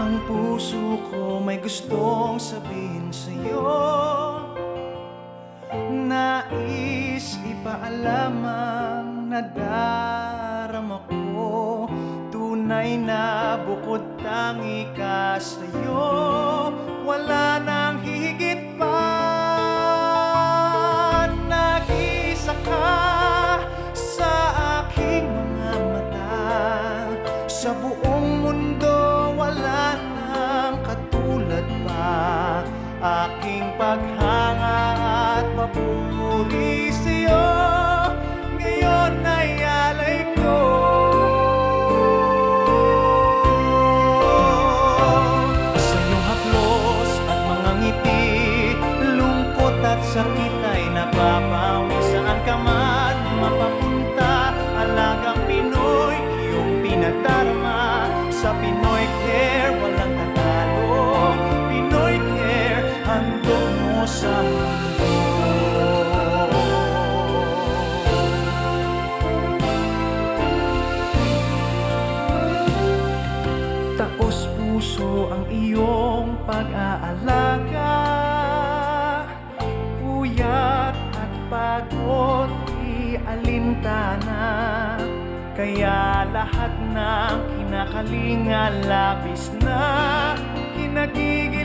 Ang puso ko may gustong sabihin sa'yo. Nais ipaalam ang nadarama ko. Tunay na bukod tangi ka sa'yo, wala nang hihigit pa. Nag-isa ka sa aking mga mata. Sa buong mundo wala nang katulad pa. Aking paghanga at papuri sa'yo, ngayon ay alay ko. Sa iyong haplos at mga ngiti, lungkot at sakit ay napapawi. Saan ka man mapapunta, alagang Pinoy iyong pinadarama. Sa Pinoy Care walang tatalo. Pinoy Care, handog mo sa mundo. Taos puso ang iyong pag-aalaga. Puyat at pagod ialintana. Kaya lahat ng kinakalinga labis na kinagigil